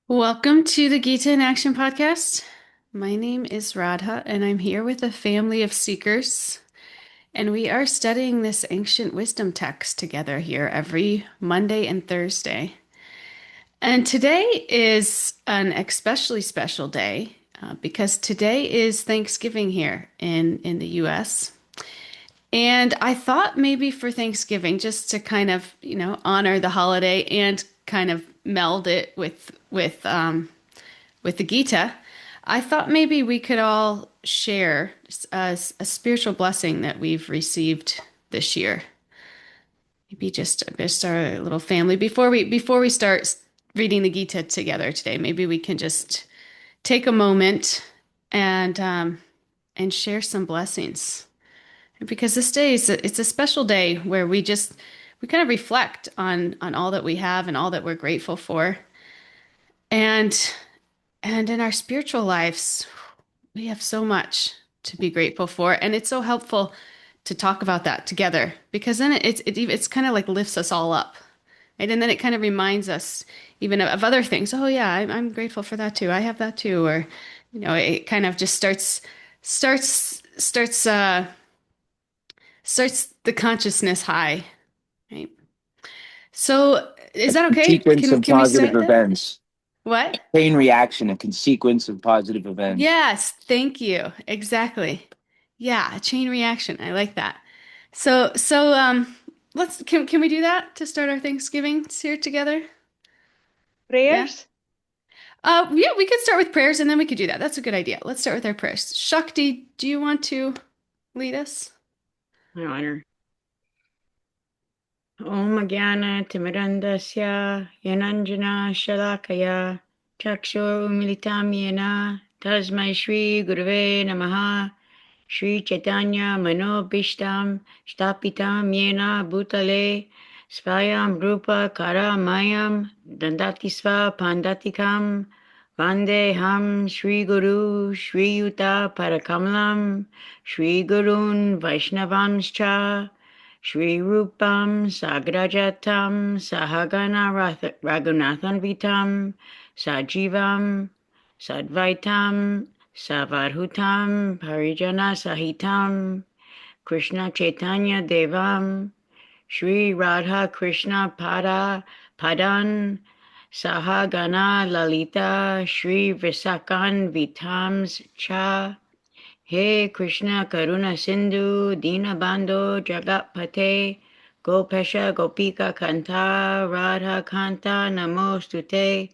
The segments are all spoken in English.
Welcome to the Gita in Action podcast. My name is Radha, and I'm here with a family of seekers. And we are studying this ancient wisdom text together here every Monday and Thursday. And today is an especially special day because today is Thanksgiving here in the US. And I thought maybe for Thanksgiving, just to kind of, honor the holiday and kind of meld it with the Gita, I thought maybe we could all share a spiritual blessing that we've received this year. Maybe just our little family before we start reading the Gita together today. Maybe we can just take a moment and share some blessings because this day it's a special day where we kind of reflect on all that we have and all that we're grateful for. And and in our spiritual lives, we have so much to be grateful for, and it's so helpful to talk about that together because then it's kind of like lifts us all up, right? And then it kind of reminds us even of other things. Oh yeah, I'm grateful for that too. I have that too, or it kind of just starts the consciousness high, right? So is that okay? Sequence Can of can we positive start that? events. What? Chain reaction, a sequence of positive events. Yes, thank you. Exactly. Yeah, a chain reaction. I like that. So let's can we do that to start our Thanksgiving here together? Yeah. Prayers? Yeah, we could start with prayers and then we could do that. That's a good idea. Let's start with our prayers. Shakti, do you want to lead us? My honor. Om Jnana Timirandasya Yananjana Shalakaya Chakshur Militam Yena Tasmai Shri Gurave Namaha Shri Chaitanya Manobishtam Shtapitam Yena Bhutale Svayam Rupa Kara Mayam Dandatisva Pandatikam Vande Ham Shri Guru Shri Yuta Parakamlam Shri Gurun Vaishnavamscha Shri Rupam Sagrajatam Sahagana Raghunathan Vitam Sajivam Sadvaitam Savarhutam Parijana Sahitam Krishna Chaitanya Devam Shri Radha Krishna Padan Sahagana Lalita Shri Visakan Vitams Cha He Krishna Karuna Sindhu Dinabandho Jagatpate Gopesha Gopika Kanta Radha Kanta Namostute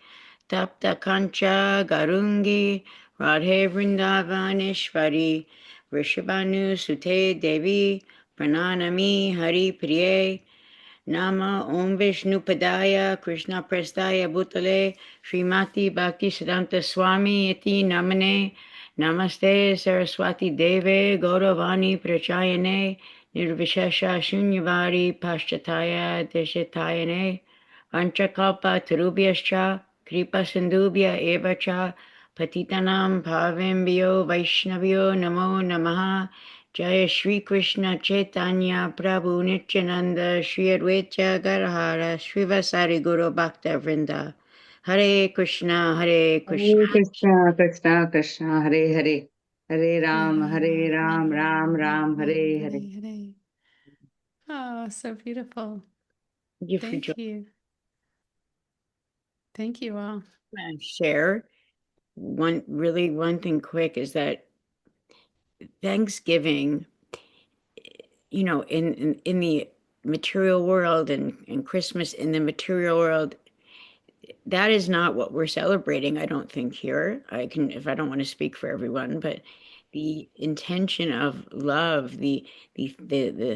Tapta Kancha Garungi Radhe Vrindavaneshwari Rishabhanu Sute Devi Prananami Hari Priye Nama Om Vishnu Padaya Krishna Prestaya Bhutale Srimati Bhakti Siddhanta Swami Iti Namane Namaste Saraswati Deve Gauravani Prachayane Nirvishesha Shunyavad Paschataya Deshatayane Vanchakalpa Tarubhyascha Kripa Sindhubhya Evacha Patitanam Bhavembhyo Vaishnavyo Namo Namaha Jaya Shri Krishna Chaitanya Prabhu Nityananda Shri Advaita Gadadhara Srivasari Guru Bhakta Vrinda Hare Krishna Hare Krishna Hare Krishna, Krishna Krishna, Hare Hare, Hare Hare Rama, Hare Ram, Ram Rama, Ram, Rama Rama, Hare Hare. Hare Hare. Oh, so beautiful. Thank you for Thank you. Thank you all. joining. Share one thing quick is that Thanksgiving, in the material world and Christmas in the material world, that is not what we're celebrating, I don't think here. I can, if I don't want to speak for everyone, but the intention of love, the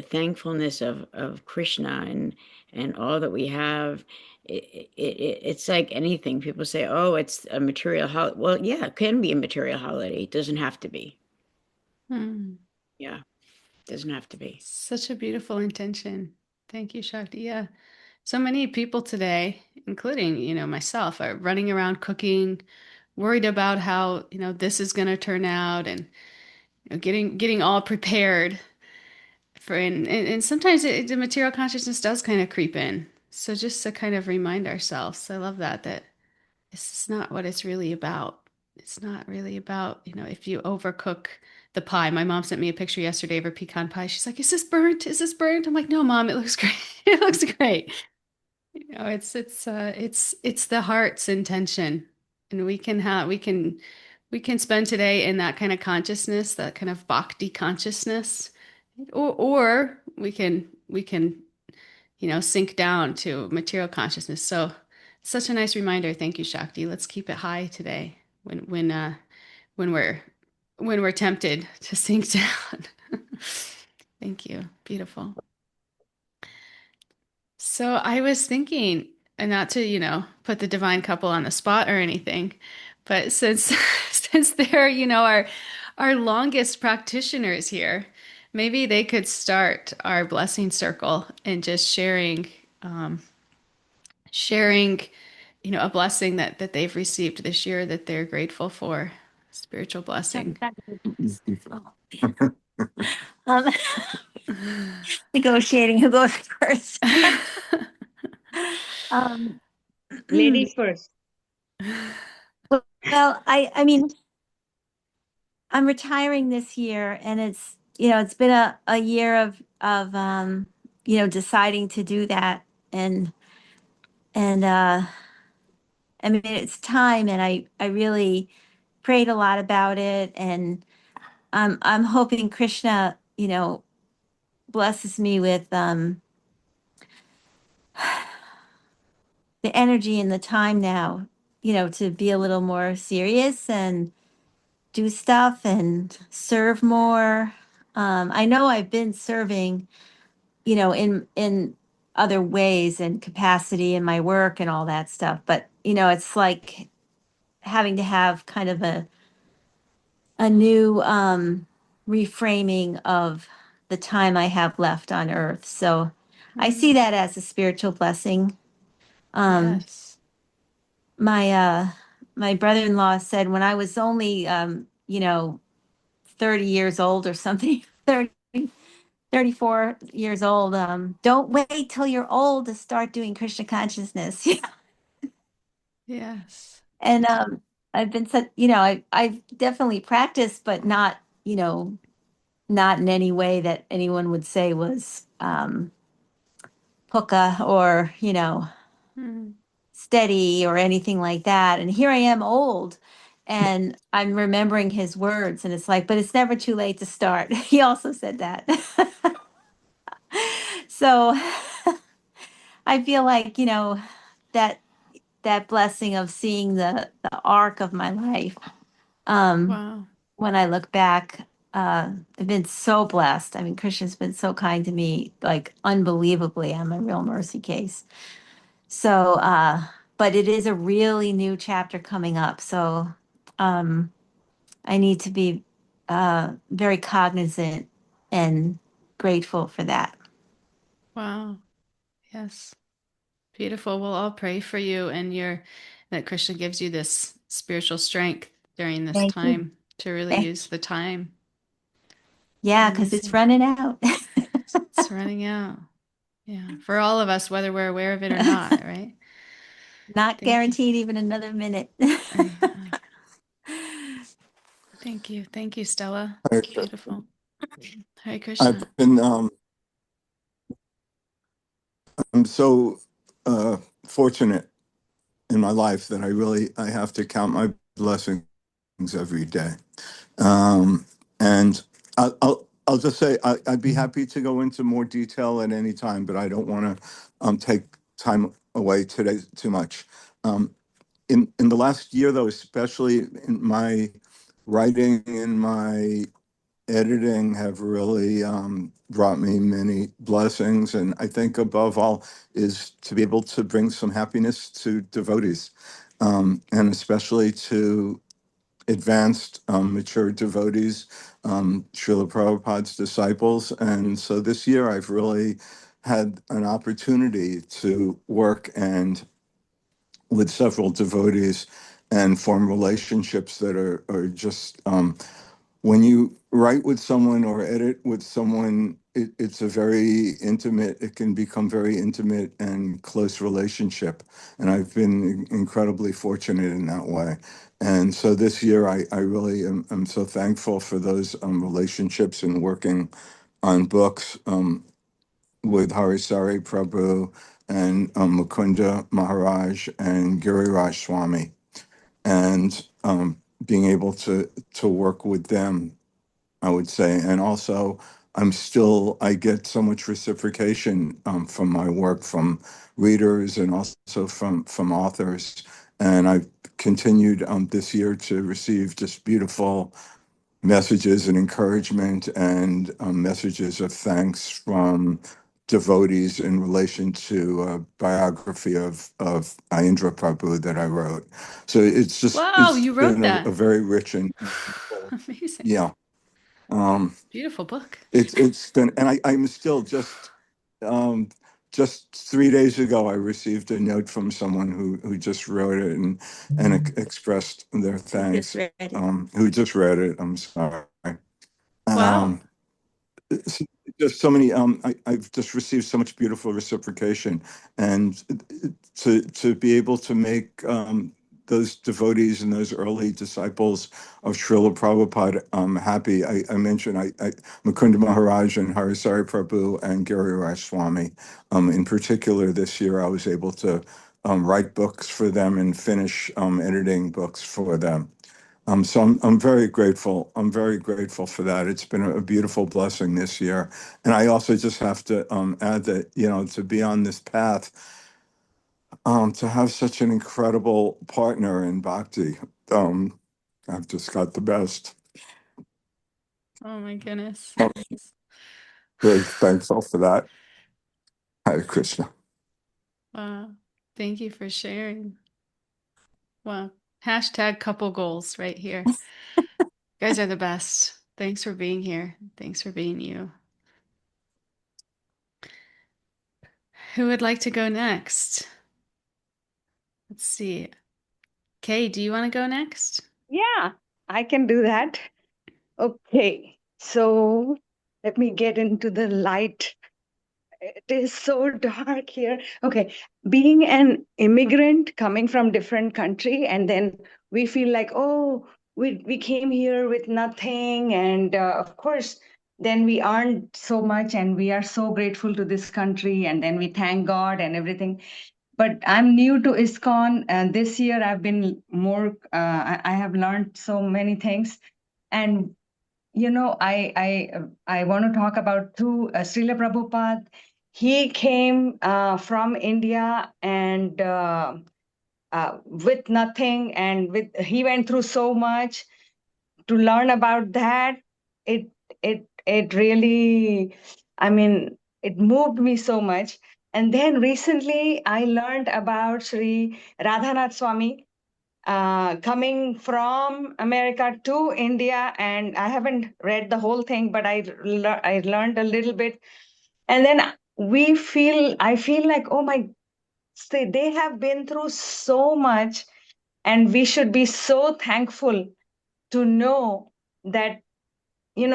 thankfulness of Krishna and all that we have, it's like anything. People say, "Oh, it's a material holiday." Well, yeah, it can be a material holiday. It doesn't have to be. Hmm. Yeah, it doesn't have to be. Such a beautiful intention. Thank you, Shakti. Yeah. So many people today, including, myself, are running around cooking, worried about how, this is going to turn out and getting all prepared for and sometimes the material consciousness does kind of creep in. So just to kind of remind ourselves. I love that this is not what it's really about. It's not really about, if you overcook the pie. My mom sent me a picture yesterday of her pecan pie. She's like, "Is this burnt? Is this burnt?" I'm like, "No, Mom, it looks great. It looks great." It's the heart's intention. And we can spend today in that kind of consciousness, that kind of bhakti consciousness. Or we can sink down to material consciousness. So such a nice reminder. Thank you, Shakti. Let's keep it high today when we're tempted to sink down. Thank you. Beautiful. So I was thinking, and not to, put the divine couple on the spot or anything, but since since they're, our longest practitioners here, maybe they could start our blessing circle and just sharing, a blessing that they've received this year that they're grateful for, spiritual blessing. Um, negotiating who goes first. Um, Ladies first. well, I mean, I'm retiring this year, and it's been a year of deciding to do that, and I mean, it's time, and I really prayed a lot about it, and I'm hoping Krishna, blesses me with the energy and the time now, to be a little more serious and do stuff and serve more. I know I've been serving, in other ways and capacity in my work and all that stuff, but it's like having to have kind of a new reframing of the time I have left on earth. So I see that as a spiritual blessing. Um, Yes. my brother-in-law said when I was only 30 years old or something, 34 years old, don't wait till you're old to start doing Krishna consciousness. Yes. And I've been said, I've definitely practiced, but not in any way that anyone would say was puka or, Mm. steady or anything like that. And here I am old and I'm remembering his words, and it's like, but it's never too late to start. He also said that. So I feel like, that that blessing of seeing the arc of my life. Um, Wow. when I look back, I've been so blessed. I mean, Christian's been so kind to me, like unbelievably. I'm a real mercy case. So, but it is a really new chapter coming up. So, um, I need to be very cognizant and grateful for that. Wow. Yes. Beautiful. We'll all pray for you and that Krishna gives you this spiritual strength during this Thank you. time to really Thank- use the time. Yeah, because it's Amazing. running out. It's running out. Yeah. For all of us, whether we're aware of it or not, right? Not Thank you. guaranteed even another minute. I, thank you. Thank you, Stella. I, Beautiful. Hare I've Krishna. been, I'm so fortunate in my life that I have to count my blessings every day. And I'll just say I'd be happy to go into more detail at any time, but I don't want to take time away today too much. In the last year, though, especially in my writing, in my editing, have really brought me many blessings. And I think above all is to be able to bring some happiness to devotees, and especially to advanced, mature devotees, Srila Prabhupada's disciples. And so this year I've really had an opportunity to work and with several devotees and form relationships that are just when you write with someone or edit with someone, it's a very intimate, it can become very intimate and close relationship. And I've been incredibly fortunate in that way. And so this year, I really am so thankful for those relationships and working on books with Harisari Prabhu and Mukunda Maharaj and Giriraj Swami, and being able to work with them, I would say. And also, I get so much reciprocation from my work, from readers and also from authors. And I've continued this year to receive just beautiful messages and encouragement and messages of thanks from devotees in relation to a biography of Aindra Prabhu that I wrote. So Wow, it's you wrote been a that. very rich and meaningful, Amazing. yeah. Um, Beautiful book. it's been, and I'm still um, just 3 days ago, I received a note from someone who just wrote it and expressed their I just thanks. read it. Who just read it? I'm sorry. Wow. Um, it's just so many. I've just received so much beautiful reciprocation, and to be able to make those devotees and those early disciples of Srila Prabhupada happy. I mentioned Mukunda Maharaj and Harisari Prabhu and Giriraj Swami. In particular, this year I was able to write books for them and finish editing books for them. So I'm very grateful. I'm very grateful for that. It's been a beautiful blessing this year. And I also just have to add that, to be on this path, to have such an incredible partner in Bhakti, um, I've just got the best. Oh my goodness. I'm very thankful for that. Hare Krishna. Wow. Thank you for sharing. Wow. Hashtag couple goals right here. You guys are the best. Thanks for being here. Thanks for being you. Who would like to go next? Let's see. Kay, do you want to go next? Yeah, I can do that. Okay, so let me get into the light. It is so dark here. Okay, being an immigrant coming from different country, and then we feel like, oh, we came here with nothing, and of course, then we earned so much, and we are so grateful to this country, and then we thank God and everything. But I'm new to ISKCON, and this year I've been more. I have learned so many things, and I want to talk about two Srila Prabhupada. He came from India and with nothing, and he went through so much to learn about that. It it really, I mean, it moved me so much. And then recently, I learned about Sri Radhanath Swami coming from America to India, and I haven't read the whole thing, but I learned a little bit. And then I feel like, oh my, say they have been through so much, and we should be so thankful to know that,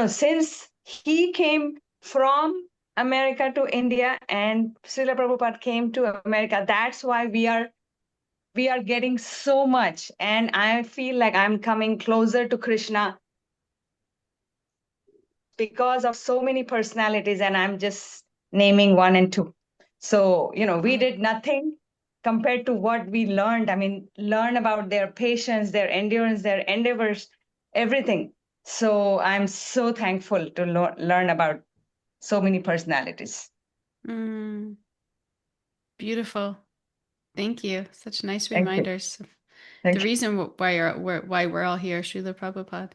since he came from America to India and Srila Prabhupada came to America, that's why we are getting so much. And I feel like I'm coming closer to Krishna because of so many personalities, and I'm just naming one and two. So, we did nothing compared to what we learned. I mean, learn about their patience, their endurance, their endeavors, everything. So I'm so thankful to learn about so many personalities. Mm, beautiful. Thank you. Such nice Thank you. reminders. The Thank you. reason why we're all here, Srila Prabhupada,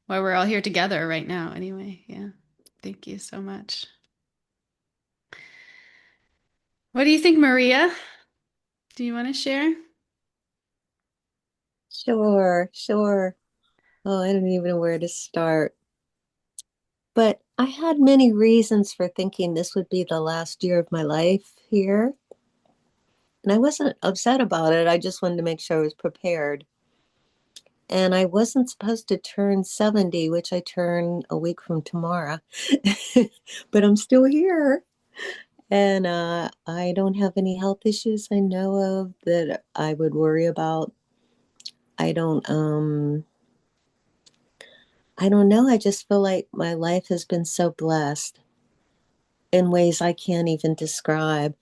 why we're all here together right now, anyway. Yeah. Thank you so much. What do you think, Maria? Do you want to share? Sure, sure. Oh, I don't even know where to start. But I had many reasons for thinking this would be the last year of my life here. And I wasn't upset about it. I just wanted to make sure I was prepared. And I wasn't supposed to turn 70, which I turn a week from tomorrow. But I'm still here. And I don't have any health issues I know of that I would worry about. I don't know. I just feel like my life has been so blessed in ways I can't even describe.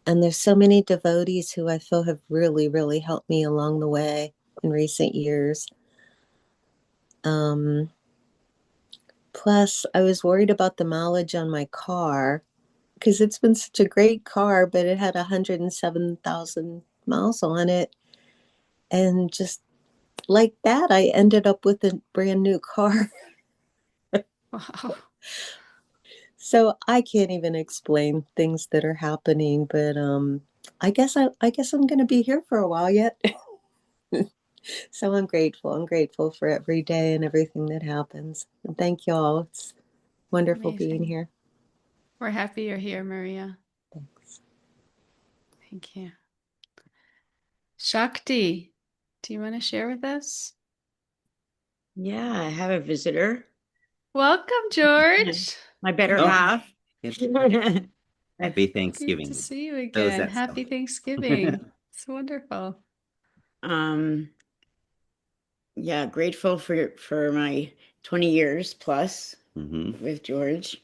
And there's so many devotees who I feel have really, really helped me along the way in recent years. Um, Plus, I was worried about the mileage on my car because it's been such a great car, but it had 107,000 miles on it. And just like that, I ended up with a brand new car. Wow. So I can't even explain things that are happening, but I guess I'm gonna be here for a while yet. So I'm grateful. I'm grateful for every day and everything that happens. And thank y'all. It's wonderful being Amazing. here. We're happy you're here, Maria. Thanks. Thank you. Shakti, do you want to share with us? Yeah, I have a visitor. Welcome, George. My better Oh, half. happy Great to Thanksgiving. see you Those again. that Happy celebrate. Thanksgiving. It's wonderful. Um, yeah, grateful for my 20 years plus with George,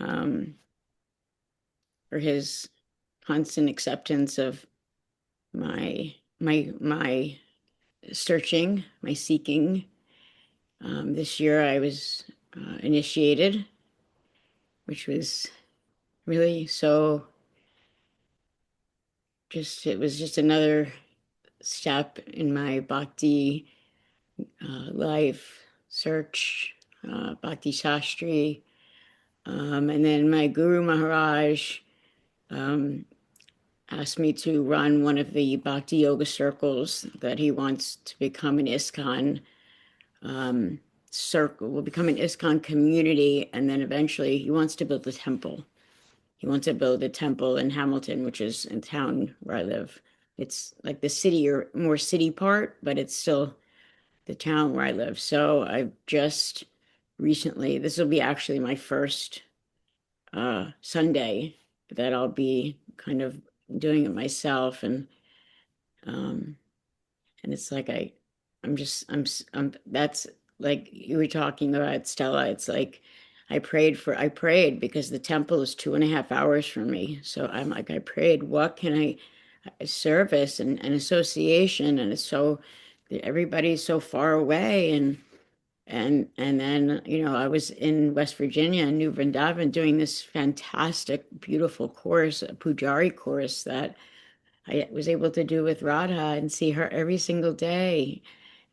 um, for his constant acceptance of my searching, my seeking. This year I was initiated, which was really so just it was just another step in my bhakti life search, bhakti shastri. And then my guru Maharaj um, asked me to run one of the bhakti yoga circles that he wants to become an ISKCON circle, will become an ISKCON community, and then eventually he wants to build a temple. He wants to build a temple in Hamilton, which is in town where I live. It's like the city or more city part, but it's still the town where I live. So I've just recently, this will be actually my first Sunday that I'll be kind of doing it myself, um, and it's like I'm that's like you were talking about, Stella. It's like I prayed because the temple is 2.5 hours from me. So I'm like, I prayed, what can I service and association, and it's so everybody's so far away, and then I was in West Virginia in New Vrindavan doing this fantastic, beautiful course, a Pujari course that I was able to do with Radha and see her every single day.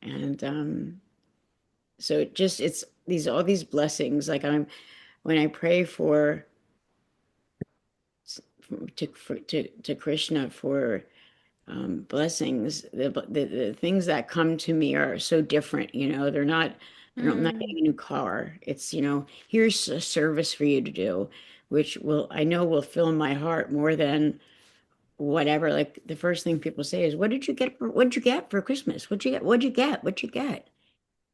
And so it's these all these blessings. Like when I pray to Krishna for blessings, the things that come to me are so different. I'm not getting Mm, a new car. It's, here's a service for you to do, which I know will fill my heart more than whatever. Like the first thing people say is, what did you get for Christmas? What'd you get?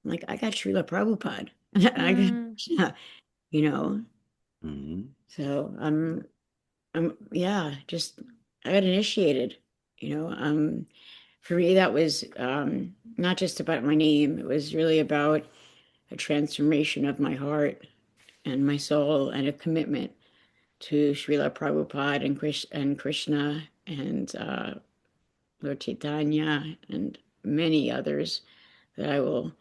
I'm like, I got Srila Prabhupada. I got, mm, yeah, you know. Mhm. So yeah, just I got initiated, for me that was not just about my name. It was really about a transformation of my heart and my soul and a commitment to Srila Prabhupada and Krishna and Lord Chaitanya and many others, that I will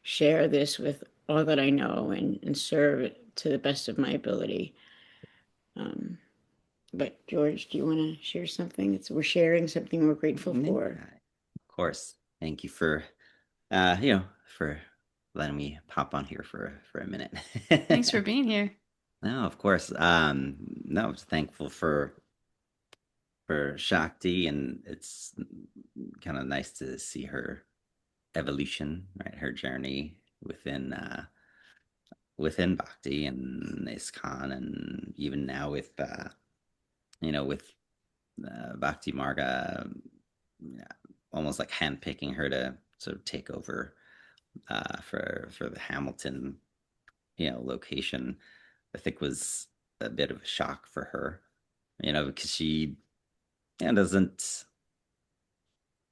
share this with all that I know and serve it to the best of my ability. Um, but George, do you want to share something? We're sharing something we're grateful for. Of course. Thank you for for letting me pop on here for a minute. thanks for being here. No, of course. No, I was thankful for Shakti, and it's kind of nice to see her evolution, right? Her journey within Bhakti and ISKCON, and even now with with Bhakti Marga, yeah, almost like handpicking her sort of take over for the Hamilton, location, I think was a bit of a shock for her, because she doesn't,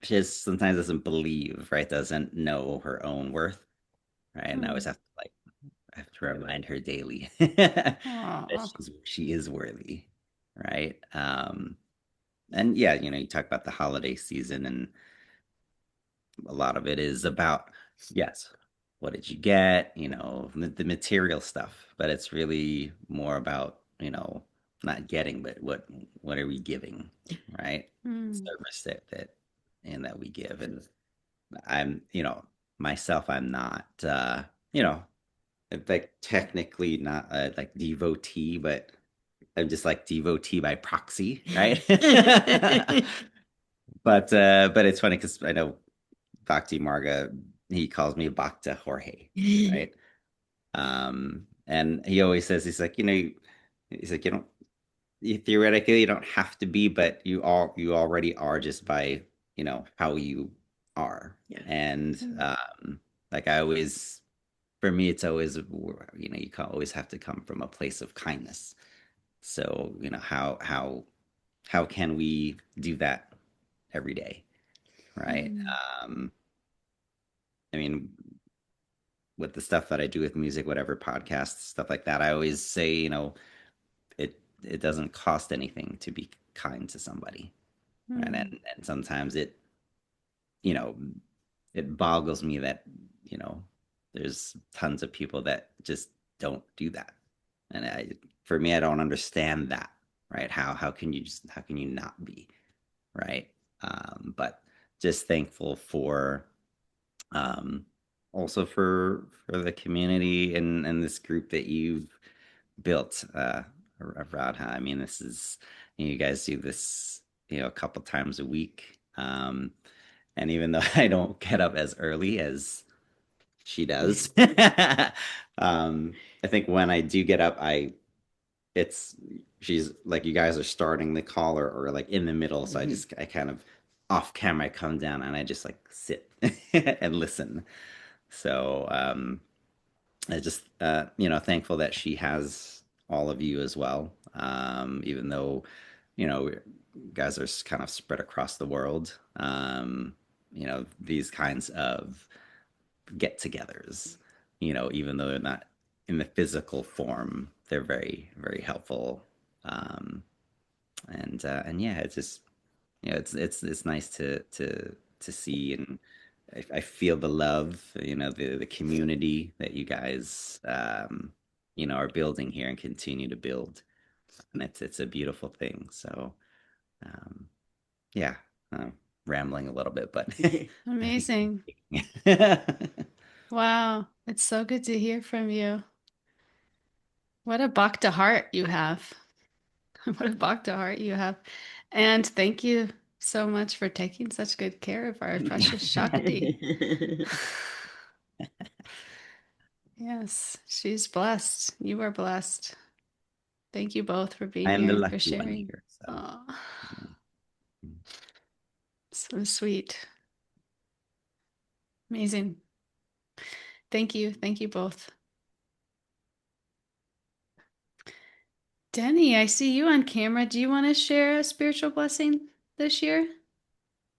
she just sometimes doesn't believe, right? Doesn't know her own worth, right? And I always have to remind her daily that Aw. she is worthy, right? And yeah, you talk about the holiday season, and a lot of it is about, yes, what did you get, the material stuff, but it's really more about, not getting, but what are we giving, right? Service that we give. And I'm, myself, I'm not, you know, like technically not like devotee, but I'm just like devotee by proxy, right? But it's funny because I know Bhakti Marga, he calls me Bhakta Jorge, right? And he always says, he's like, theoretically you don't have to be, but you already are just by, how you are. Yeah. And like I always, for me, it's always, you can always have to come from a place of kindness. So, how can we do that every day, right? Um, I mean, with the stuff that I do with music, whatever podcasts, stuff like that, I always say, it doesn't cost anything to be kind to somebody, right? And sometimes you know, it boggles me that, there's tons of people that just don't do that. And for me, I don't understand that, right? How can you not be, right? But just thankful for, um, also for the community and this group that you've built, Radha. I mean, this is, you guys do this, a couple times a week. And even though I don't get up as early as she does, I think when I do get up, it's, she's like, you guys are starting the call, or like in the middle. So I kind of off camera, I come down and I just like sit and listen. So, I just, thankful that she has all of you as well. Even though, you guys are kind of spread across the world. These kinds of get-togethers, even though they're not in the physical form, they're very, very helpful. And yeah, it's just, it's nice to see, and I feel the love, the community that you guys, are building here and continue to build, and it's a beautiful thing. So, um, yeah, rambling a little bit, but Amazing. Wow. It's so good to hear from you. What a bhakta heart you have. What a bhakta heart you have. And thank you so much for taking such good care of our precious Shakti. Yes, she's blessed. You are blessed. Thank you both for being I am here the and for lucky one sharing. here. So, Aw, yeah. so sweet. Amazing. Thank you. Thank you both. Denny, I see you on camera. Do you want to share a spiritual blessing this year?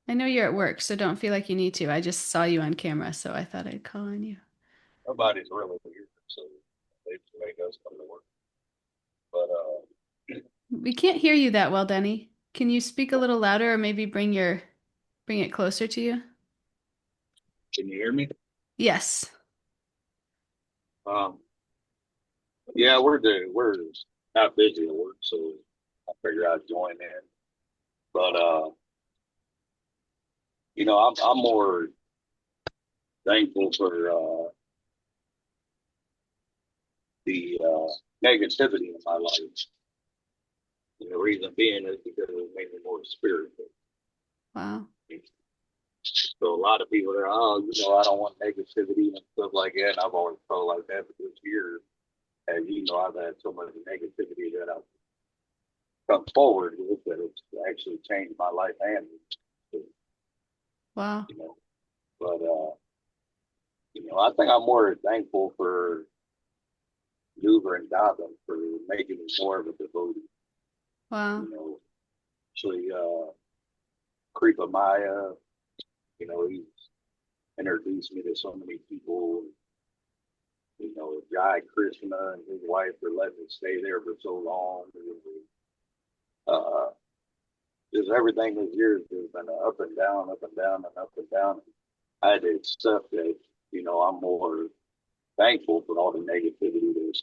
I know you're at work, so don't feel like you need to. I just saw you on camera, so I thought I'd call on you. Nobody's really here, so they does come to work. But We can't hear you that well, Denny. Can you speak a little louder or maybe bring it closer to you? can you hear me? Yes. Um, yeah, we're not busy at work, so I figure I'd join in. But I'm more thankful for the negativity in my life. And the reason being is because it made me more spiritual. Wow. So a lot of people are, I don't want negativity and stuff like that. And I've always felt like that for this year. And I've had so much negativity that I've come forward with that it's actually changed my life and Wow. but I think I'm more thankful for Luber and Gita for making me more of a devotee. Wow. You know, actually, Kripa Maya, you know, he's introduced me to so many people. You know, Krishna and his wife for letting me stay there for so long. Uh, just everything this year has just been up and down, up and down, and up and down. I had to accept that, you know, I'm more thankful for all the negativity that's,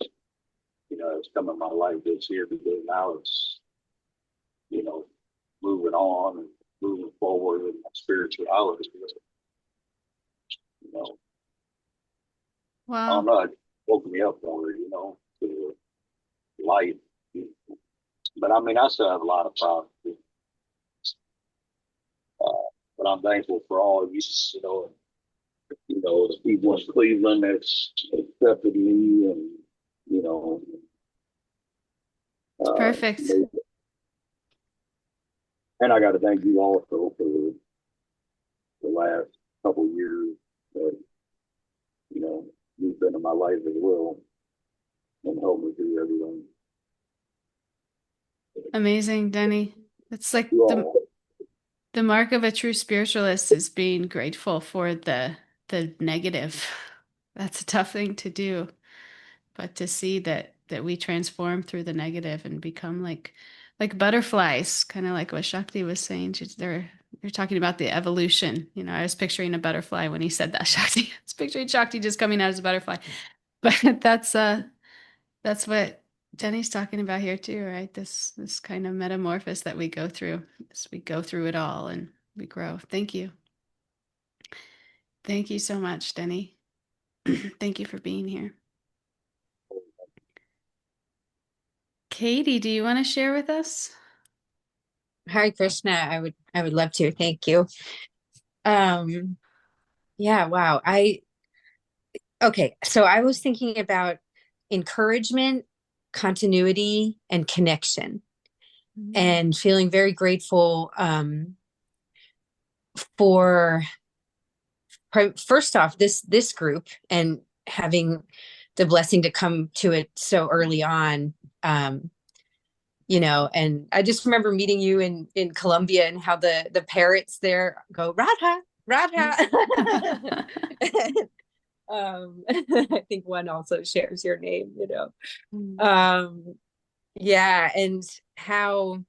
you know, has come in my life this year because now it's, you know, moving on and moving forward in my spirituality. You know, I Wow. don't know, it woke me up more, you know, to life. But I mean, I still have a lot of problems. Uh, but I'm thankful for all you know, the people in Cleveland that's accepted me and, you know, It's perfect. and I got to thank you also for the last couple of years that, you know, you've been in my life as well and helped me through everything. Amazing, Denny. It's like You all, the mark of a true spiritualist is being grateful for the negative. That's a tough thing to do, but to see that we transform through the negative and become like butterflies, kind of like what Shakti was saying. They're talking about the evolution. You know, I was picturing a butterfly when he said that, Shakti. I was picturing Shakti just coming out as a butterfly. But that's what Jenny's talking about here too, right? This kind of metamorphosis that we go through as we go through it all and we grow. Thank you. Thank you so much, Denny. Thank you for being here. Katie, do you want to share with us? Hi, Krishna. I would love to. Thank you. Um, yeah, wow. Okay, so I was thinking about encouragement, continuity, and connection, and feeling very grateful for first off this group and having the blessing to come to it so early on. You know, and I just remember meeting you in Colombia and how the parrots there go Radha, Radha. I think one also shares your name, you know. Yeah, and how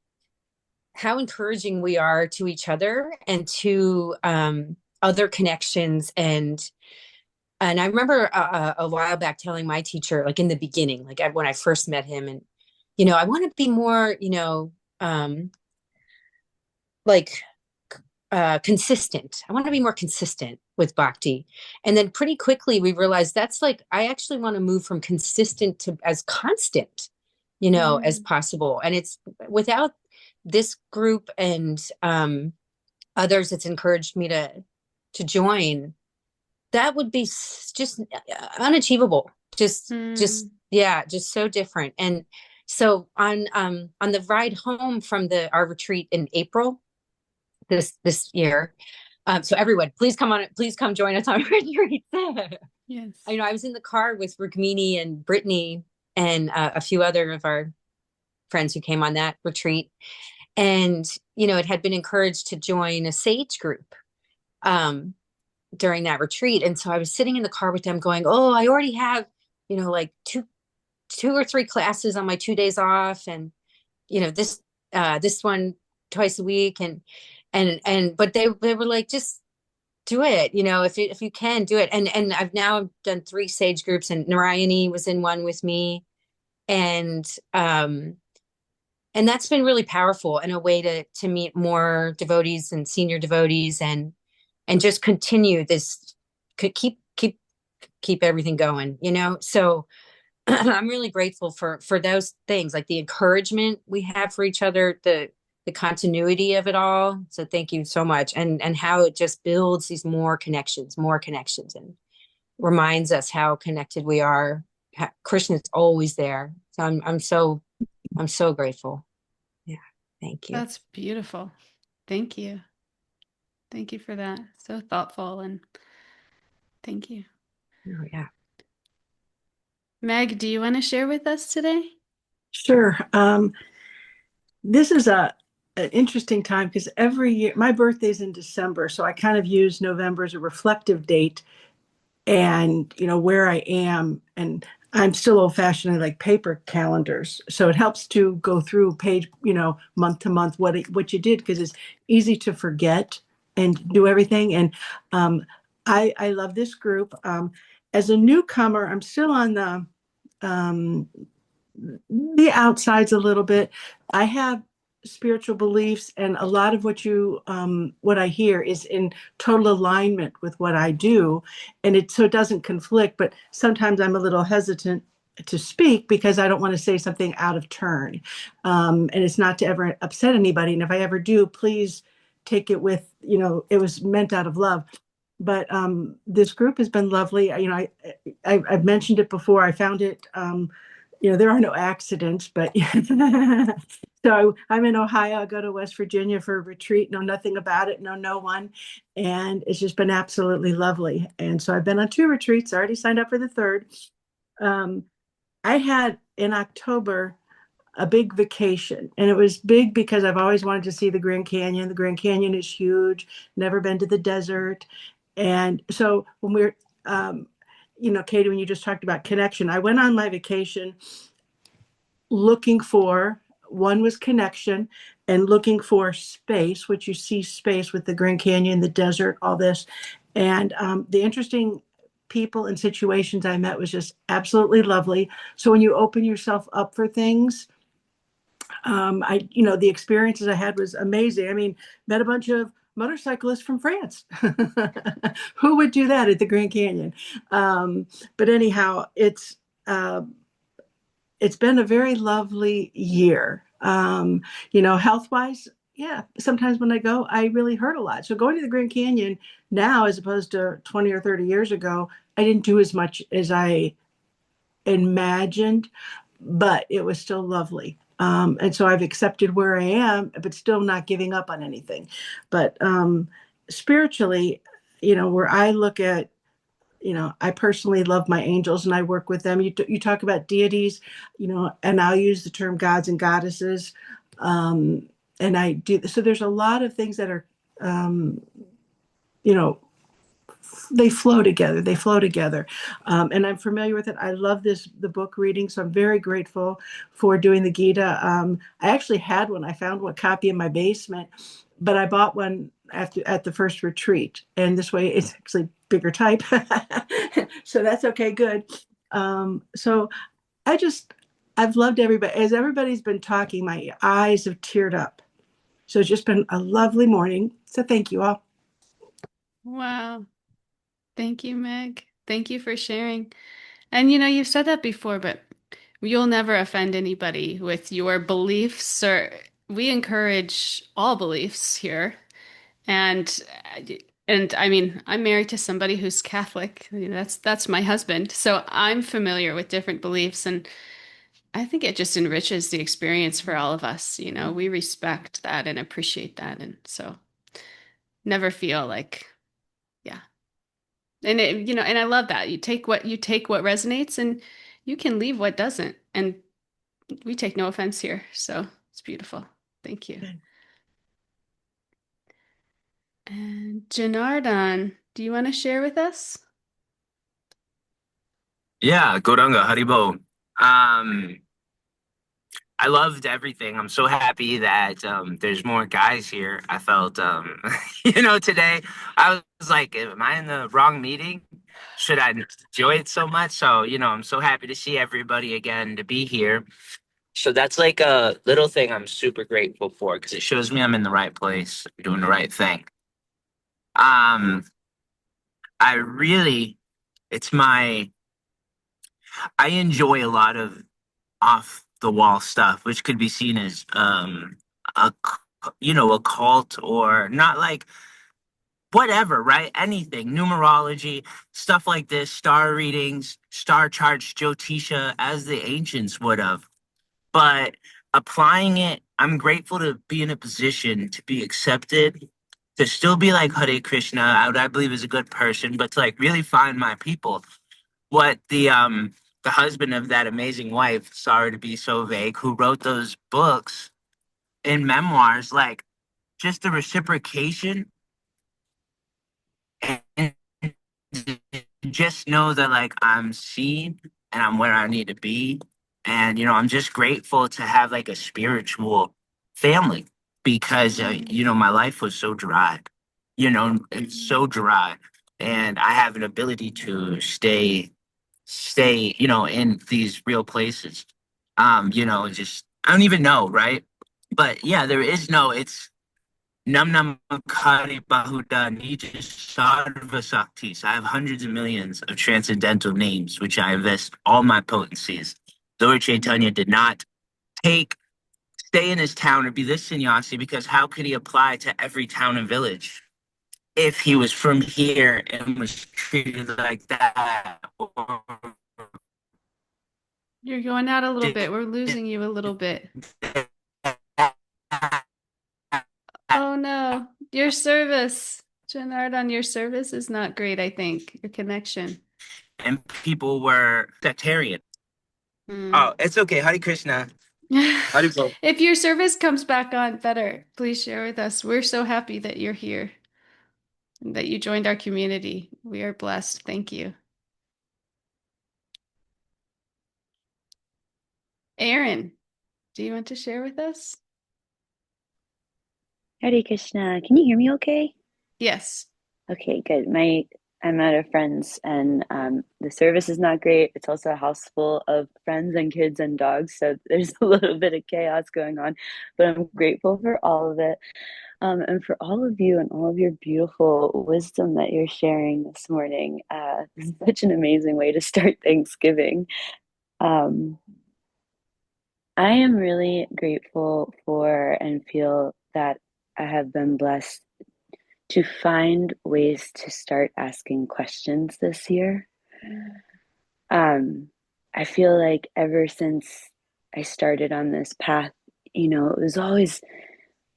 encouraging we are to each other and to other connections. And I remember a while back telling my teacher, like in the beginning, like when I first met him, and you know, I want to be more, you know, like consistent. I want to be more consistent with bhakti. And then pretty quickly we realized that's like, I actually want to move from consistent to as constant, you know, as possible. And it's without this group and others that's encouraged me to join, that would be just unachievable. Just yeah, just so different. And so on the ride home from our retreat in April this year, so everyone, please come join us on retreat. Yes. I know I was in the car with Rukmini and Brittany and a few other of our friends who came on that retreat. And, you know, it had been encouraged to join a sage group during that retreat. And so I was sitting in the car with them going, oh, I already have, you know, like two or three classes on my 2 days off. And, you know, this one twice a week. But they were like, just do it, you know, if you can do it. And I've now done 3 sage groups, and Narayani was in one with me. And that's been really powerful and a way to meet more devotees and senior devotees and just continue this, keep everything going, you know? So I'm really grateful for those things, like the encouragement we have for each other, the continuity of it all. So thank you so much. And how it just builds these more connections, and reminds us how connected we are. Krishna's always there. So I'm so grateful. Yeah. Thank you. That's beautiful. Thank you. Thank you for that. So thoughtful, and thank you. Oh, yeah. Meg, do you want to share with us today? Sure. This is an interesting time because every year my birthday's in December, so I kind of use November as a reflective date and where I am, and I'm still old-fashioned like paper calendars, so it helps to go through page, month to month what you did because it's easy to forget and do everything. And I love this group. As a newcomer, I'm still on um, the outsides a little bit. I have spiritual beliefs, and a lot of what I hear is in total alignment with what I do, and it doesn't conflict. But sometimes I'm a little hesitant to speak because I don't want to say something out of turn, and it's not to ever upset anybody. And if I ever do, please take it with it was meant out of love. But this group has been lovely. I've mentioned it before. I found it. There are no accidents, but so I'm in Ohio. I go to West Virginia for a retreat, know nothing about it, know no one. And it's just been absolutely lovely. And so I've been on 2 retreats. I already signed up for the third. I had in October a big vacation, and it was big because I've always wanted to see the Grand Canyon. The Grand Canyon is huge, never been to the desert. And so when Katie, when you just talked about connection, I went on my vacation looking for one was connection and looking for space, which you see space with the Grand Canyon, the desert, all this. And the interesting people and situations I met was just absolutely lovely. So when you open yourself up for things, the experiences I had was amazing. I mean, met a bunch of motorcyclists from France. Who would do that at the Grand Canyon? But anyhow, uh, it's been a very lovely year. Health wise, yeah, sometimes when I go, I really hurt a lot. So going to the Grand Canyon now, as opposed to 20 or 30 years ago, I didn't do as much as I imagined, but it was still lovely. And so I've accepted where I am, but still not giving up on anything. But spiritually, where I look at, I personally love my angels and I work with them. You talk about deities, and I'll use the term gods and goddesses. And I do. So there's a lot of things that are, you know, they flow together. They flow together. And I'm familiar with it. I love the book reading. So I'm very grateful for doing the Gita. I actually had one. I found one copy in my basement, but I bought one at the first retreat. And this way it's actually bigger type. So that's okay. Good. So I've loved everybody. As everybody's been talking, my eyes have teared up. So it's just been a lovely morning. So thank you all. Wow. Thank you, Meg. Thank you for sharing. And you've said that before, but you'll never offend anybody with your beliefs, or we encourage all beliefs here. And and I mean, I'm married to somebody who's Catholic. That's my husband. So I'm familiar with different beliefs, and I think it just enriches the experience for all of us. We respect that and appreciate that. And so never feel like, yeah. And I love that. You take what resonates and you can leave what doesn't. And we take no offense here. So it's beautiful. Thank you. And Janardhan, do you want to share with us? Yeah, Goranga Haribo. I loved everything. I'm so happy that there's more guys here. I felt, today I was like, am I in the wrong meeting? Should I enjoy it so much? So, I'm so happy to see everybody again, to be here. So that's like a little thing I'm super grateful for because it shows me I'm in the right place, doing the right thing. Um, I really, it's my, I enjoy a lot of off the wall stuff, which could be seen as a cult or not, like whatever, right? Anything, numerology, stuff like this, star readings, star charts, Jyotisha, as the ancients would have. But applying it, I'm grateful to be in a position to be accepted, to still be like Hare Krishna, I believe is a good person, but to like really find my people. what the husband of that amazing wife, sorry to be so vague, who wrote those books in memoirs, like just the reciprocation and just know that like I'm seen and I'm where I need to be. And I'm just grateful to have like a spiritual family because my life was so dry. It's so dry. And I have an ability to stay, in these real places. Just I don't even know, right? But yeah, there is no, it's Nam Namakari Bahuda Nija Sarva Saktis. I have hundreds of millions of transcendental names, which I invest all my potencies. Lord Chaitanya did not take stay in his town or be this sannyasi because how could he apply to every town and village if he was from here and was treated like that? Or You're going out a little did bit. We're losing you a little bit. Oh no, your service, Janardhan, your service is not great, I think. Your connection. and people were sectarian. Hmm. Oh, it's okay. Hare Krishna. Hare Krishna. If your service comes back on better, please share with us. We're so happy that you're here and that you joined our community. We are blessed. Thank you. Aaron, do you want to share with us? Hare Krishna. Can you hear me okay? Yes. Okay, good. I'm at a friend's and the service is not great. It's also a house full of friends and kids and dogs, so there's a little bit of chaos going on, but I'm grateful for all of it. And for all of you and all of your beautiful wisdom that you're sharing this morning. This is such an amazing way to start Thanksgiving. Um, I am really grateful for and feel that I have been blessed to find ways to start asking questions this year. I feel like ever since I started on this path, it was always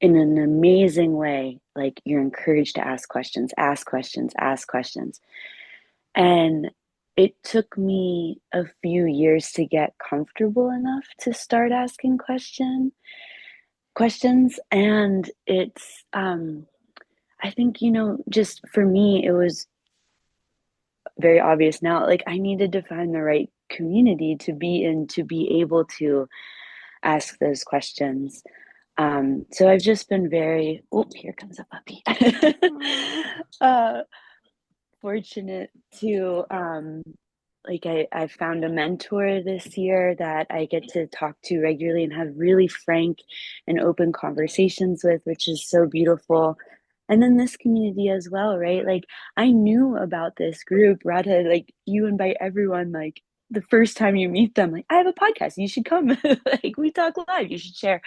in an amazing way, like you're encouraged to ask questions, ask questions, ask questions. And it took me a few years to get comfortable enough to start asking questions. And it's I think, just for me, it was very obvious now. Like I needed to find the right community to be in to be able to ask those questions. So I've just been very, oh, here comes a puppy. uh, Fortunate to like I found a mentor this year that I get to talk to regularly and have really frank and open conversations with, which is so beautiful. And then this community as well, right? Like I knew about this group, Radha, like you invite everyone, like the first time you meet them, like I have a podcast, you should come. Like we talk live, you should share.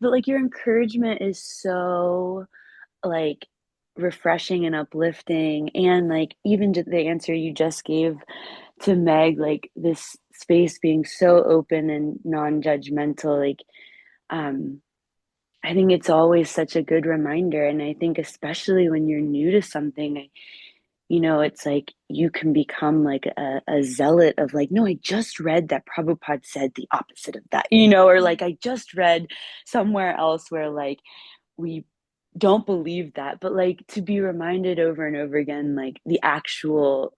But like your encouragement is so like refreshing and uplifting, and like even the answer you just gave to Meg, like this space being so open and non-judgmental, like um I think it's always such a good reminder. And I think especially when you're new to something, it's like you can become like a zealot of like, no, I just read that Prabhupada said the opposite of that, or like I just read somewhere else where like we don't believe that, but like to be reminded over and over again, like the actual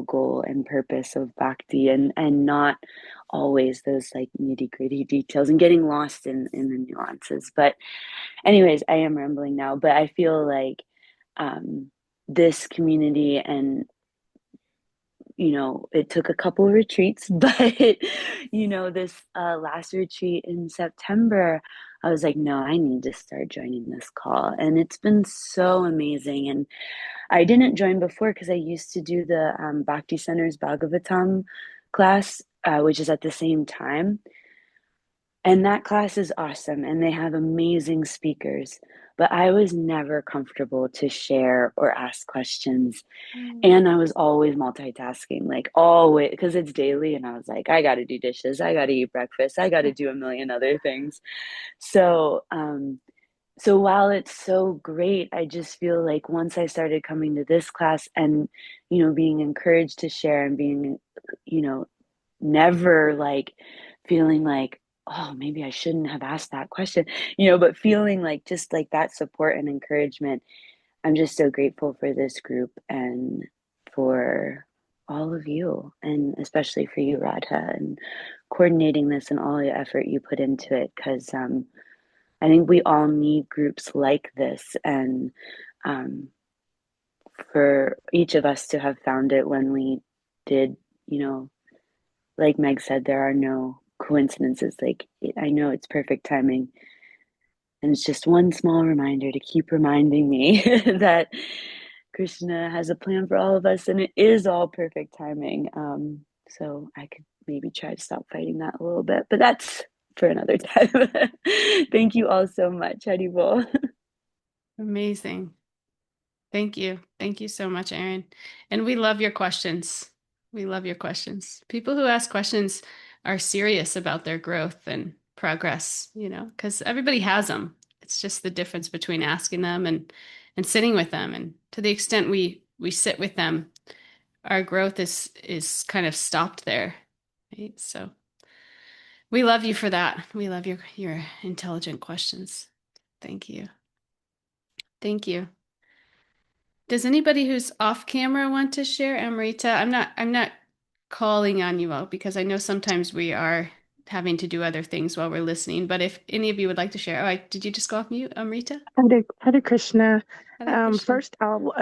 goal and purpose of bhakti, and not always those like nitty gritty details and getting lost in the nuances. But anyways, I am rambling now, but I feel like this community, and it took a couple of retreats, but this last retreat in September, I was like, no, I need to start joining this call. And it's been so amazing. And I didn't join before because I used to do the Bhakti Center's Bhagavatam class, which is at the same time. And that class is awesome, and they have amazing speakers. But I was never comfortable to share or ask questions. And I was always multitasking, like always, because it's daily. And I was like, I got to do dishes, I got to eat breakfast, I got to do a million other things. So so while it's so great, I just feel like once I started coming to this class and, being encouraged to share and being, you know, never like feeling like, oh, maybe I shouldn't have asked that question, but feeling like just like that support and encouragement. I'm just so grateful for this group and for all of you, and especially for you, Radha, and coordinating this and all the effort you put into it. Because I think we all need groups like this, and um, for each of us to have found it when we did, like Meg said, there are no coincidences. Like, I know it's perfect timing. And it's just one small reminder to keep reminding me that Krishna has a plan for all of us and it is all perfect timing. So I could maybe try to stop fighting that a little bit, but that's for another time. Thank you all so much, Haribol. Amazing. Thank you. Thank you so much, Erin. And we love your questions. We love your questions. People who ask questions are serious about their growth and progress, because everybody has them. It's just the difference between asking them and sitting with them. And to the extent we sit with them, our growth is kind of stopped there. Right? So we love you for that. We love your intelligent questions. Thank you. Thank you. Does anybody who's off camera want to share? Amrita, I'm not calling on you all because I know sometimes we are having to do other things while we're listening. But if any of you would like to share, did you just go off mute, Amrita? Hare Krishna. Hare Krishna. First, I'll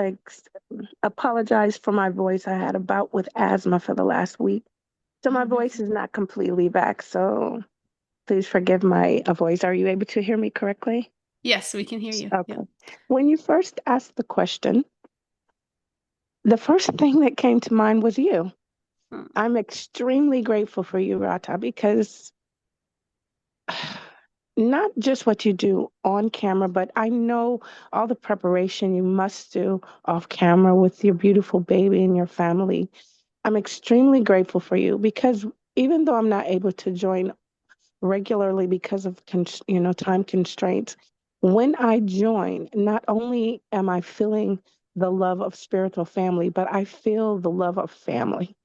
apologize for my voice. I had a bout with asthma for the last week, so my voice is not completely back. So please forgive my voice. Are you able to hear me correctly? Yes, we can hear you. Okay. Yep. When you first asked the question, the first thing that came to mind was you. I'm extremely grateful for you, Rata, because not just what you do on camera, but I know all the preparation you must do off camera with your beautiful baby and your family. I'm extremely grateful for you because even though I'm not able to join regularly because of time constraints, when I join, not only am I feeling the love of spiritual family, but I feel the love of family.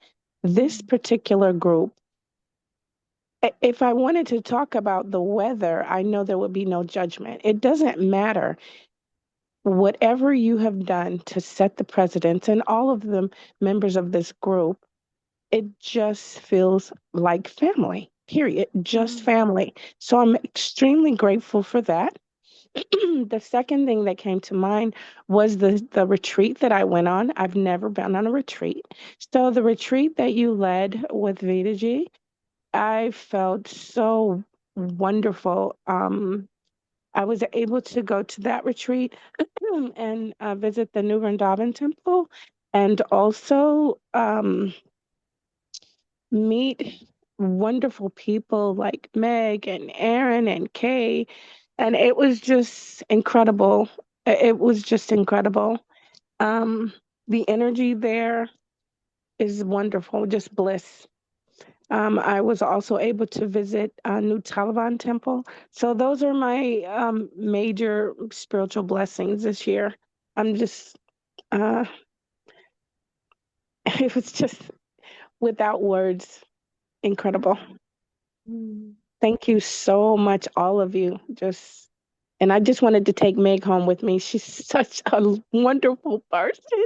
This particular group, if I wanted to talk about the weather, I know there would be no judgment. It doesn't matter. Whatever you have done to set the precedents and all of the members of this group, it just feels like family, period, just family. So I'm extremely grateful for that. The second thing that came to mind was the retreat that I went on. I've never been on a retreat. So the retreat that you led with Vitaji, I felt so wonderful. I was able to go to that retreat and visit the New Vrindavan temple and also meet wonderful people like Meg and Aaron and Kay. And it was just incredible. It was just incredible. Um, the energy there is wonderful, just bliss. I was also able to visit New Taliban Temple. So those are my major spiritual blessings this year. I'm just, uh, it was just without words, incredible. Thank you so much, all of you. And I just wanted to take Meg home with me. She's such a wonderful person.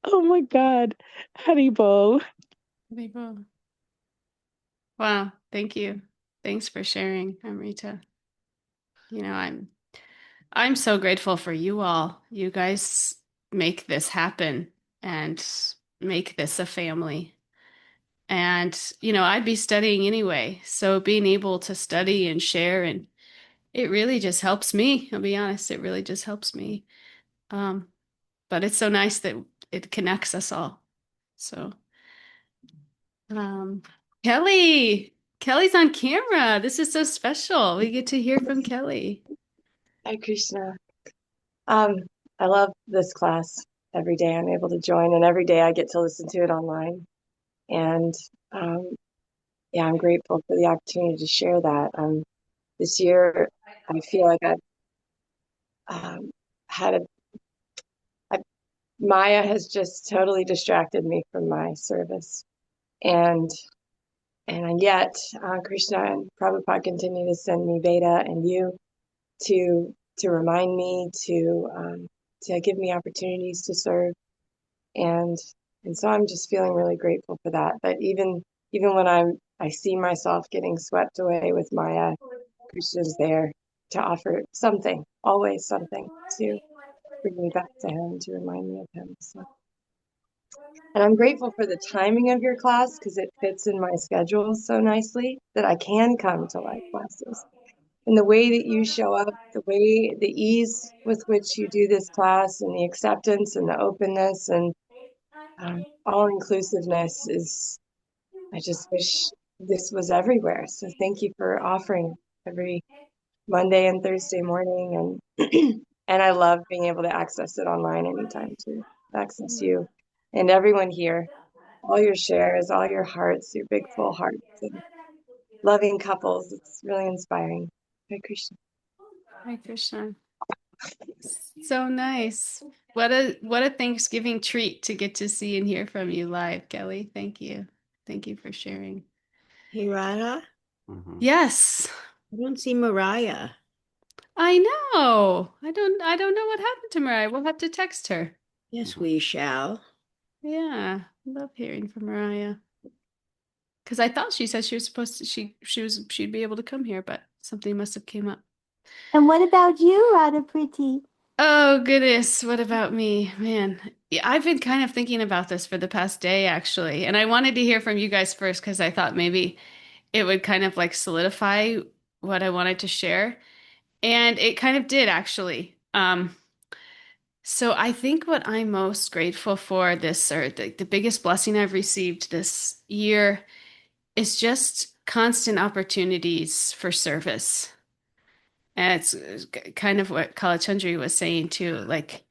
Oh my God. Haribo. Haribo. Wow, thank you. Thanks for sharing, Amrita. I'm so grateful for you all. You guys make this happen and make this a family. And, I'd be studying anyway. So being able to study and share, and it really just helps me. I'll be honest, it really just helps me. But it's so nice that it connects us all. So, um, Kelly's on camera. This is so special. We get to hear from Kelly. Hi, Krishna. Um, I love this class. Every day I'm able to join, and every day I get to listen to it online. And um, yeah, I'm grateful for the opportunity to share that. This year, I feel like had a I, Maya has just totally distracted me from my service, and yet Krishna and Prabhupada continue to send me Veda and you to remind me to give me opportunities to serve, and so I'm just feeling really grateful for that. But even when I see myself getting swept away with Maya, Krishna's there to offer something, always something to bring me back to him, to remind me of him. So, and I'm grateful for the timing of your class because it fits in my schedule so nicely that I can come to live classes. And the way that you show up, the ease with which you do this class, and the acceptance and the openness and all inclusiveness is, I just wish this was everywhere. So thank you for offering every Monday and Thursday morning. And and I love being able to access it online anytime to access you and everyone here, all your shares, all your hearts, your big full hearts and loving couples. It's really inspiring. Hare Krishna. Hi, Krishna. So nice. What a Thanksgiving treat to get to see and hear from you live, Kelly. Thank you. Thank you for sharing. Hey, Radha, Yes. I don't see Mariah. I know. I don't know what happened to Mariah. We'll have to text her. Yes, we shall. Yeah. Love hearing from Mariah. Because I thought she said she was supposed to she'd be able to come here, but something must have came up. And what about you, Radha Pretty? Oh goodness, what about me? Man, yeah, I've been kind of thinking about this for the past day actually, and I wanted to hear from you guys first because I thought maybe it would kind of like solidify what I wanted to share, and it kind of did actually. So I think what I'm most grateful for this, or the biggest blessing I've received this year, is just constant opportunities for service. And it's kind of what Kalachandri was saying too. Like,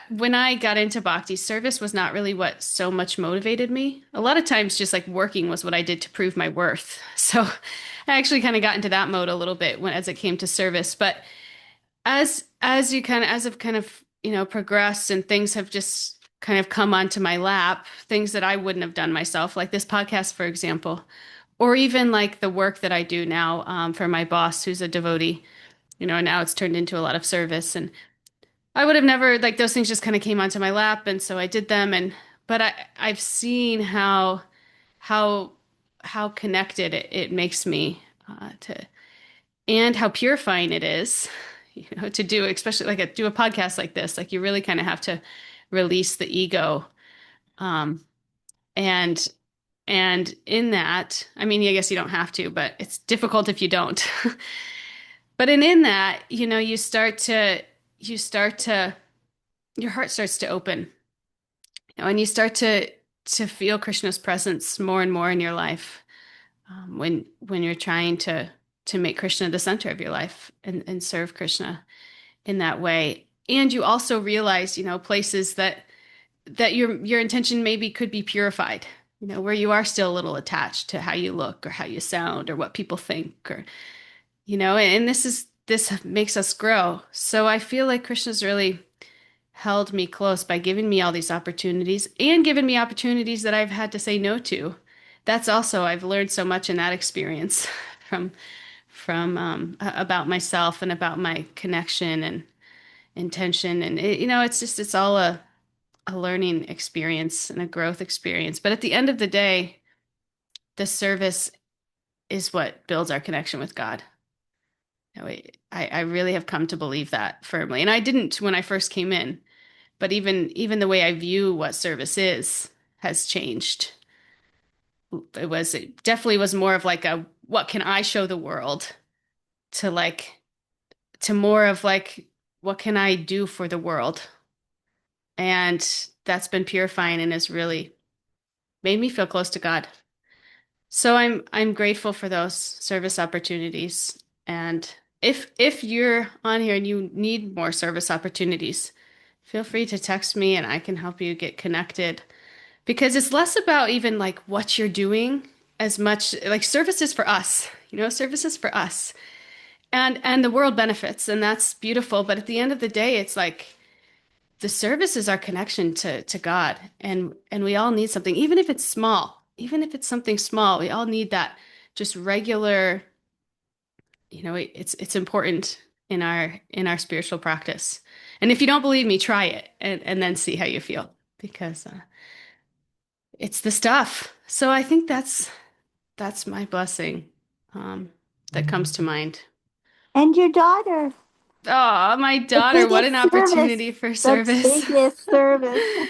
when I got into bhakti, service was not really what so much motivated me. A lot of times, just like working was what I did to prove my worth. So I actually kind of got into that mode a little bit as it came to service. But as I've kind of progressed and things have just kind of come onto my lap, things that I wouldn't have done myself, like this podcast, for example, or even like the work that I do now for my boss, who's a devotee. And now it's turned into a lot of service. And I would have never, like, those things just kind of came onto my lap. And so I did them. But I've seen how, how connected it makes me and how purifying it is, to do, especially like do a podcast like this. Like, you really kind of have to release the ego. Um, and, and in that, I mean, I guess you don't have to, but it's difficult if you don't. But in that, you start to, your heart starts to open, and you start to feel Krishna's presence more and more in your life, when you're trying to make Krishna the center of your life and serve Krishna in that way. And you also realize, places that your intention maybe could be purified, where you are still a little attached to how you look or how you sound or what people think, or and this makes us grow. So I feel like Krishna's really held me close by giving me all these opportunities and giving me opportunities that I've had to say no to. That's also, I've learned so much in that experience from about myself and about my connection and intention. And it's all a learning experience and a growth experience. But at the end of the day, the service is what builds our connection with God. I really have come to believe that firmly. And I didn't when I first came in, but even the way I view what service is has changed. It definitely was more of like a what can I show the world, to more of like what can I do for the world. And that's been purifying and has really made me feel close to God. So I'm grateful for those service opportunities. And if you're on here and you need more service opportunities, feel free to text me and I can help you get connected. Because it's less about even like what you're doing as much like services for us, services for us. And the world benefits, and that's beautiful. But at the end of the day, it's like the service is our connection to God, and we all need something, even if it's small, even if it's something small. We all need that just regular, it's important in our spiritual practice. And if you don't believe me, try it and then see how you feel because it's the stuff. So I think that's my blessing that comes to mind. And your daughter, Oh, my the daughter, what an biggest service, opportunity for the service. biggest service.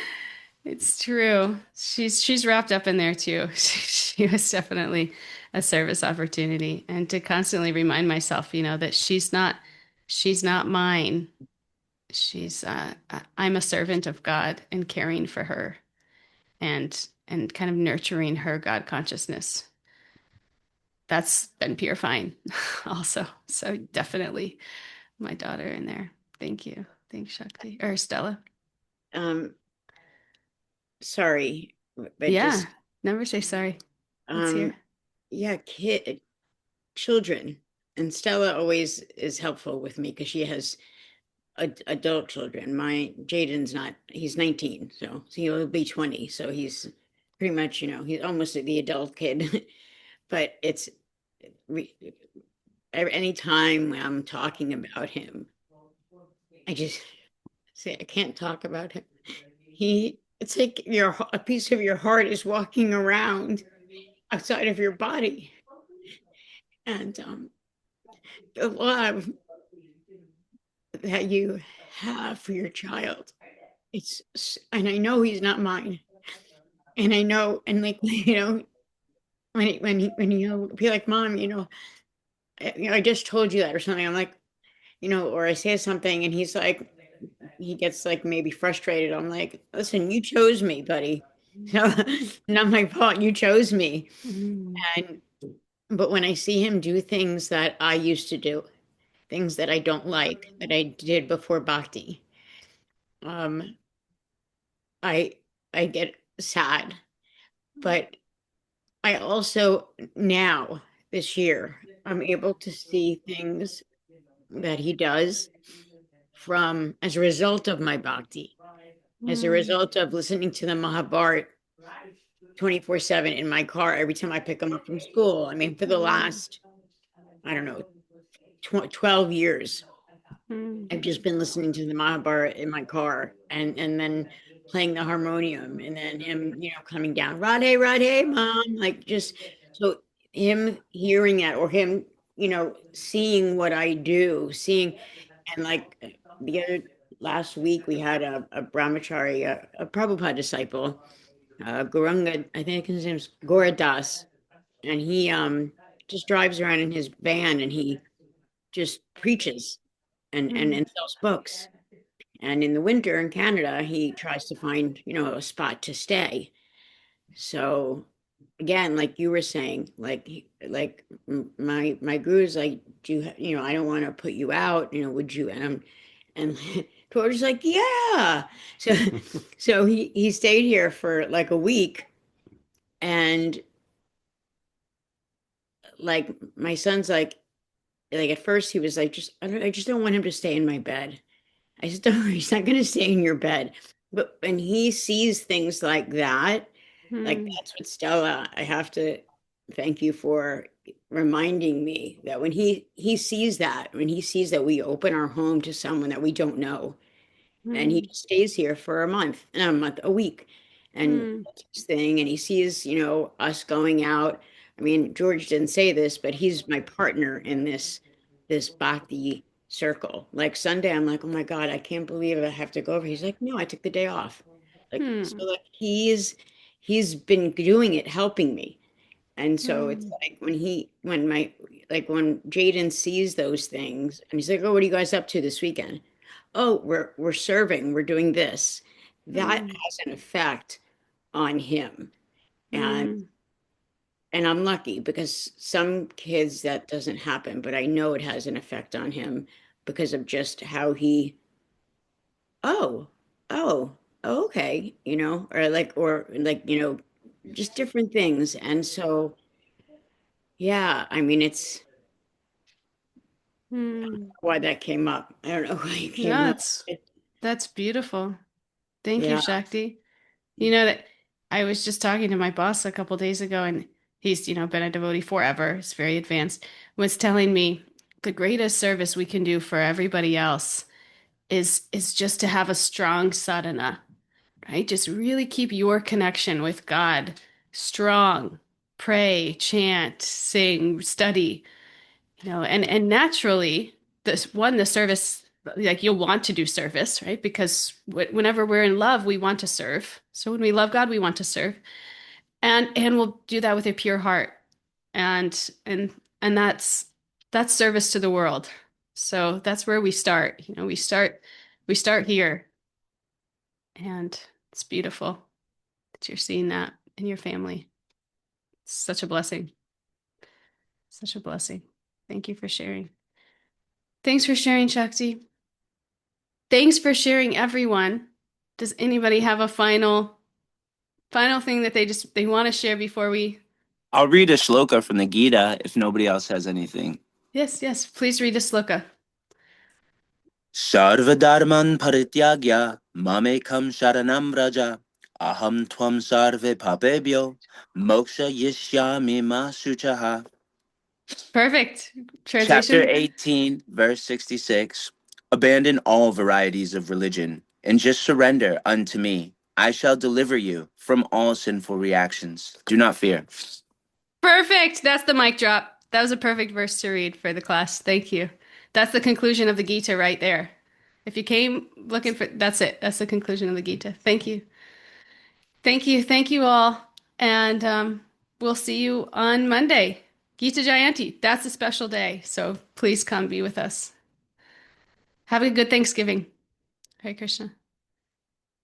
It's true. She's wrapped up in there too. She was definitely a service opportunity. And to constantly remind myself, that she's not mine. I'm a servant of God and caring for her and kind of nurturing her God consciousness. That's been purifying also. So definitely my daughter in there. Thank you. Thanks, Shakti or Stella. Um, sorry, but Yeah. just Never say sorry. Let's um, hear. yeah, children, and Stella always is helpful with me because she has adult children. My Jaden's not, he's 19, so he'll be 20. So he's pretty much, he's almost the adult kid. But it's re- anytime when I'm talking about him, I just say, I can't talk about him. It's like a piece of your heart is walking around outside of your body. And the love that you have for your child, and I know he's not mine. And I know, and like, when he'll be like, Mom, I just told you that or something. I'm like, or I say something and he's like, he gets like maybe frustrated. I'm like, listen, you chose me, buddy. So not my fault. You chose me. Mm. And but when I see him do things that I used to do, things that I don't like that I did before Bhakti, um, I I get sad. But I also now this year I'm able to see things that he does from as a result of my bhakti, as a Mm. result of listening to the Mahabharat 24/7 in my car every time I pick him up from school. I mean, for the Mm. last, I don't know, 12 years, Mm. I've just been listening to the Mahabharat in my car and then playing the harmonium and then him, coming down, Radhe, Radhe, Mom, like just so him hearing that or him, seeing what I do, seeing and like the other last week we had a brahmachari, a Prabhupada disciple, Guranga, I think his name's Goradas, and he just drives around in his van and he just preaches Mm. and sells books. And in the winter in Canada, he tries to find, a spot to stay. So again, like you were saying, my guru's like, do you, I don't want to put you out, would you? And George's like, yeah. So so he stayed here for like a week, and like my son's like at first he was like, I just don't want him to stay in my bed. I just don't, he's not going to stay in your bed. But when he sees things like that, like Mm. that's what Stella, I have to thank you for reminding me that when he sees that, when he sees that we open our home to someone that we don't know, and he Mm. just stays here for a week, and Mm. this thing, and he sees, us going out. I mean, George didn't say this, but he's my partner in this bhakti circle. Like Sunday, I'm like, oh my God, I can't believe I have to go over. He's like, no, I took the day off. Like, so Mm. like he's been doing it, helping me. And so it's Mm. like when Jaden sees those things and he's like, oh, what are you guys up to this weekend? Oh, we're serving, we're doing this. That Mm. has an effect on him. And Mm. and I'm lucky because some kids that doesn't happen, but I know it has an effect on him because of just how oh, oh, okay, or just different things. And so, yeah, I mean, Hmm. Why that came up. I don't know why it came No, up. that's beautiful. Thank you, Yeah. Shakti. You know that I was just talking to my boss a couple days ago, and he's, been a devotee forever. He's very advanced, was telling me the greatest service we can do for everybody else is just to have a strong sadhana, right? Just really keep your connection with God strong. Pray, chant, sing, study, and naturally, the service, like you'll want to do service, right? Because whenever we're in love, we want to serve. So when we love God, we want to serve, and we'll do that with a pure heart, and and that's service to the world. So that's where we start. We start here, and it's beautiful that you're seeing that in your family. It's such a blessing. Such a blessing. Thank you for sharing. Thanks for sharing, Shakti. Thanks for sharing, everyone. Does anybody have a final thing that they want to share before we? I'll read a shloka from the Gita if nobody else has anything. Yes, please read a sloka. Sarvadharman parityagya mamekam sharanam raja aham tvam sarve papebhyo moksha yishyami ma suchaha. Perfect. Chapter Translation? 18, verse 66. Abandon all varieties of religion and just surrender unto me. I shall deliver you from all sinful reactions. Do not fear. Perfect. That's the mic drop. That was a perfect verse to read for the class. Thank you. That's the conclusion of the Gita right there. If you came looking for, that's it. That's the conclusion of the Gita. Thank you. Thank you. Thank you all. And we'll see you on Monday. Gita Jayanti. That's a special day. So please come be with us. Have a good Thanksgiving. Hare Krishna.